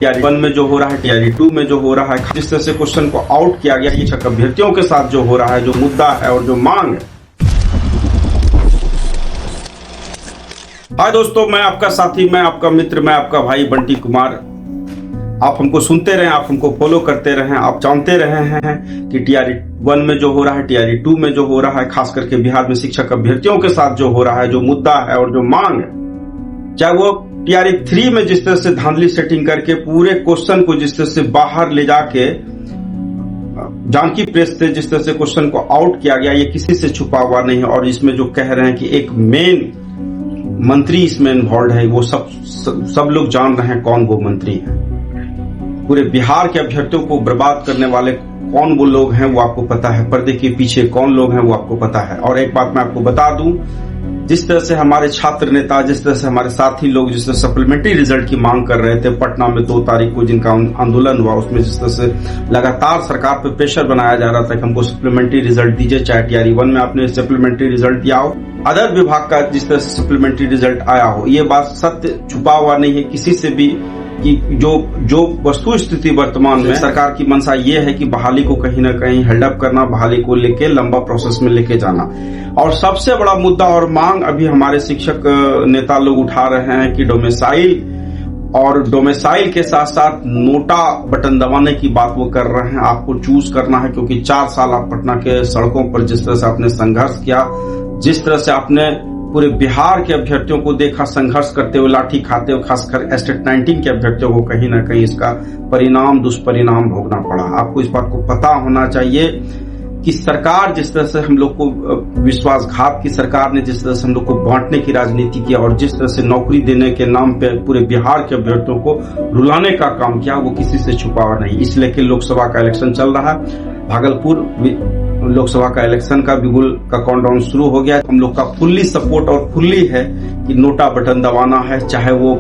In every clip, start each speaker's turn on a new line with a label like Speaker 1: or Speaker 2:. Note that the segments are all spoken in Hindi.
Speaker 1: टीआरई 1 में जो हो रहा है, टीआरई 2 में जो हो रहा है, जिस तरह से क्वेश्चन को आउट किया गया, ये शिक्षक अभ्यर्थियों के साथ जो हो रहा है, जो मुद्दा है और जो मांग है। हाय दोस्तों, मैं आपका साथी, मैं आपका मित्र, मैं आपका भाई बंटी कुमार। आप हमको सुनते रहें, आप हमको फॉलो करते रहें, आप जानते रहे हैं कि टीआरई 1 में जो हो रहा है, टीआरई 2 में जो हो रहा है, खास करके बिहार में शिक्षक अभ्यर्थियों के साथ जो हो रहा है, जो मुद्दा है और जो मांग है, चाहे वो टीआरई 3 में जिस तरह से धांधली सेटिंग करके पूरे क्वेश्चन को जिस तरह से बाहर ले जाके जानकी प्रेस से जिस तरह से क्वेश्चन को आउट किया गया, ये किसी से छुपा हुआ नहीं है। और इसमें जो कह रहे हैं कि एक मेन मंत्री इसमें इन्वॉल्व है, वो सब लोग जान रहे हैं कौन वो मंत्री है। पूरे बिहार के अभ्यर्थियों को बर्बाद करने वाले कौन वो लोग हैं वो आपको पता है, पर्दे के पीछे कौन लोग हैं वो आपको पता है। और एक बात मैं आपको बता दूं, जिस तरह से हमारे छात्र नेता, जिस तरह से हमारे साथी लोग जिस तरह सप्लीमेंट्री रिजल्ट की मांग कर रहे थे, पटना में 2 तारीख को जिनका आंदोलन हुआ, उसमें जिस तरह से लगातार सरकार पर प्रेशर बनाया जा रहा था कि हमको सप्लीमेंट्री रिजल्ट दीजिए, चाहे टीआरई 1 में आपने सप्लीमेंट्री रिजल्ट दिया हो, अदर विभाग का जिस तरह से सप्लीमेंट्री रिजल्ट आया हो। ये बात सत्य छुपा हुआ नहीं है किसी से भी कि जो वस्तु स्थिति वर्तमान में सरकार की मंशा ये है कि बहाली को कहीं ना कहीं हेल्डअप करना, बहाली को लेके लंबा प्रोसेस में लेके जाना। और सबसे बड़ा मुद्दा और मांग अभी हमारे शिक्षक नेता लोग उठा रहे हैं कि डोमिसाइल के साथ साथ नोटा बटन दबाने की बात वो कर रहे हैं। आपको चूज करना है, क्योंकि 4 साल आप पटना के सड़कों पर जिस तरह से आपने संघर्ष किया, जिस तरह से आपने पूरे बिहार के अभ्यर्थियों को देखा संघर्ष करते हुए, लाठी खाते हुए, खासकर एस्टेट 19 के अभ्यर्थियों को कहीं ना कहीं इसका दुष्परिणाम भोगना पड़ा। आपको इस बात को पता होना चाहिए कि सरकार जिस तरह से हम लोग को विश्वासघात की सरकार ने जिस तरह से हम लोग को बांटने की राजनीति किया और जिस तरह से नौकरी देने के नाम पे पूरे बिहार के अभ्यर्थियों को रुलाने का काम किया, वो किसी से छुपा हुआ नहीं। इसलिए कि लोकसभा का इलेक्शन चल रहा है, भागलपुर लोकसभा का इलेक्शन का बिगुल का काउंटडाउन शुरू हो गया। हम लोग का फुल्ली सपोर्ट और फुल्ली है कि नोटा बटन दबाना है, चाहे वो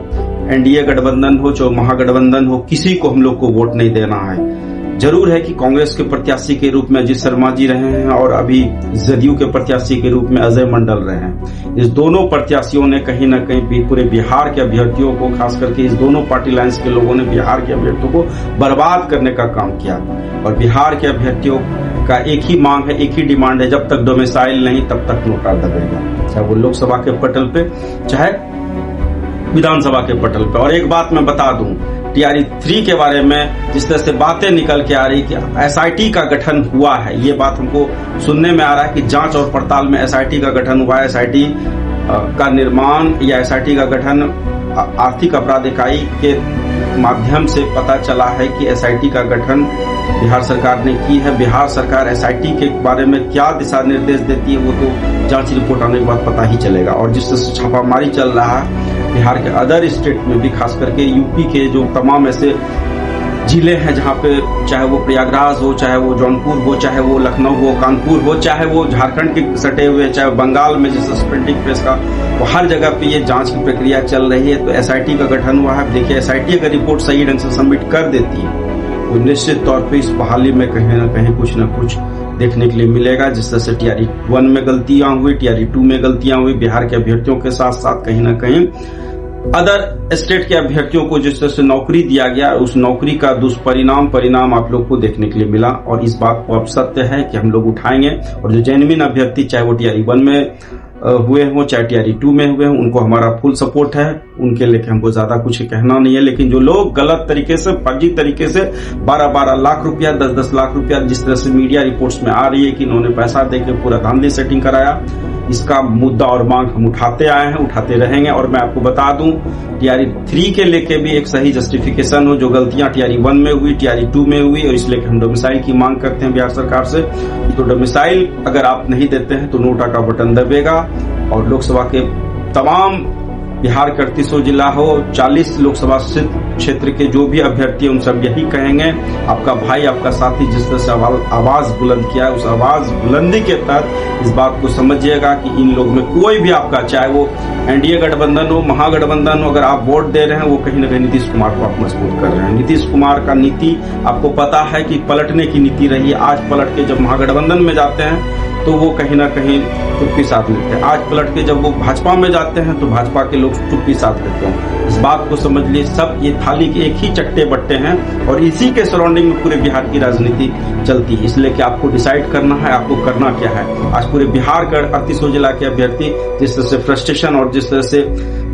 Speaker 1: एनडीए गठबंधन हो, चाहे महागठबंधन हो, किसी को हम लोग को वोट नहीं देना है। जरूर है कि कांग्रेस के प्रत्याशी के रूप में अजीत शर्मा जी रहे हैं और अभी जदयू के प्रत्याशी के रूप में अजय मंडल रहे हैं। इस दोनों प्रत्याशियों ने कहीं ना कहीं पूरे बिहार के अभ्यर्थियों को, खास करके इस दोनों पार्टी लाइन्स के लोगों ने बिहार के अभ्यर्थियों को बर्बाद करने का काम किया। और बिहार के अभ्यर्थियों का एक ही मांग है, एक ही डिमांड है, जब तक डोमिसाइल नहीं तब तक नोटा दबेगा, चाहे वो लोकसभा के पटल पे चाहे विधानसभा के पटल पे। और एक बात मैं बता दूं, टीआरई 3 के बारे में जिस तरह से बातें निकल के आ रही कि एसआईटी का गठन हुआ है, ये बात हमको सुनने में आ रहा है कि जांच और पड़ताल में एसआईटी का गठन हुआ है। एसआईटी का निर्माण या एसआईटी का गठन आर्थिक अपराध इकाई के माध्यम से पता चला है कि एसआईटी का गठन बिहार सरकार ने की है। बिहार सरकार एसआईटी के बारे में क्या दिशा निर्देश देती है वो तो जांच रिपोर्ट आने के बाद पता ही चलेगा। और जिस तरह से छापामारी चल रहा है बिहार के अदर स्टेट में भी, खास करके यूपी के जो तमाम ऐसे जिले हैं जहाँ पे, चाहे वो प्रयागराज हो, चाहे वो जौनपुर हो, चाहे वो लखनऊ हो, कानपुर हो, चाहे वो झारखंड के सटे हुए, चाहे बंगाल में जिस प्रिंटिंग प्रेस का, वो हर जगह पे ये जांच की प्रक्रिया चल रही है। तो एसआईटी का गठन हुआ है। देखिए, एसआईटी अगर रिपोर्ट सही ढंग से सबमिट कर देती है तो निश्चित तौर पे इस बहाली में कहीं ना कहीं कुछ न कुछ देखने के लिए मिलेगा। जिस तरह से टीआरई 1 में गलतियां हुई, टीआरई 2 में गलतियां हुई, बिहार के अभ्यर्थियों के साथ साथ कहीं ना कहीं अदर स्टेट के अभ्यर्थियों को जिस तरह से नौकरी दिया गया, उस नौकरी का दुष्परिणाम आप लोग को देखने के लिए मिला। और इस बात को अब सत्य है कि हम लोग उठाएंगे। और जो जेन्युइन अभ्यर्थी, चाहे वो टीआरई 1 में हुए हों, चाहे टीआरई 2 में हुए हों, उनको हमारा फुल सपोर्ट है। उनके लेके हमको ज्यादा कुछ कहना नहीं है। लेकिन जो लोग गलत तरीके से, फर्जी तरीके से 12-12 लाख रुपया, 10-10 लाख रुपया, जिस तरह से मीडिया रिपोर्ट्स में आ रही है कि इन्होंने पैसा देके पूरा धांधली सेटिंग कराया, इसका मुद्दा और मांग हम उठाते आए हैं, उठाते रहेंगे। और मैं आपको बता दूं, टीआरई 3 के लेके भी एक सही जस्टिफिकेशन हो। जो गलतियां टीआरई 1 में हुई, टीआरई 2 में हुई, और इसलिए हम डोमिसाइल की मांग करते हैं बिहार सरकार से। तो डोमिसाइल अगर आप नहीं देते हैं तो नोटा का बटन दबेगा। और लोकसभा के तमाम बिहार के 38 जिला हो, 40 लोकसभा क्षेत्र के जो भी अभ्यर्थी हैं, उन सब यही कहेंगे। आपका भाई, आपका साथी जिस तरह से आवाज बुलंद किया है, उस आवाज बुलंदी के तहत इस बात को समझिएगा कि इन लोग में कोई भी आपका, चाहे वो एनडीए गठबंधन हो, महागठबंधन हो, अगर आप वोट दे रहे हैं, वो कहीं ना कहीं नीतीश कुमार को आप मजबूत कर रहे हैं। नीतीश कुमार का नीति आपको पता है कि पलटने की नीति रही है। आज पलट के जब महागठबंधन में जाते हैं तो वो कहीं ना कहीं चुप्पी साध लेते हैं। आज पलट के जब वो भाजपा में जाते हैं तो भाजपा के लोग चुप्पी साध लेते हैं। इस बात को समझ लिए, सब ये थाली के एक ही चट्टे बट्टे हैं और इसी के सराउंडिंग में पूरे बिहार की राजनीति चलती है। इसलिए कि आपको डिसाइड करना है आपको करना क्या है। आज पूरे बिहार का 38 जिला के अभ्यर्थी जिस तरह से फ्रस्ट्रेशन और जिस तरह से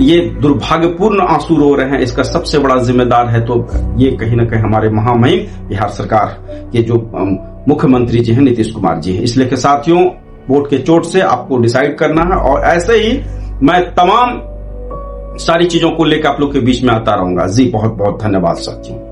Speaker 1: ये दुर्भाग्यपूर्ण आंसू रो रहे हैं, इसका सबसे बड़ा जिम्मेदार है तो ये कहीं ना कहीं हमारे महामहिम बिहार सरकार के जो मुख्यमंत्री जी हैं नीतीश कुमार जी हैं। इसलिए कि साथियों, वोट के चोट से आपको डिसाइड करना है और ऐसे ही मैं तमाम सारी चीजों को लेकर आप लोग के बीच में आता रहूंगा। जी बहुत बहुत धन्यवाद साथियों।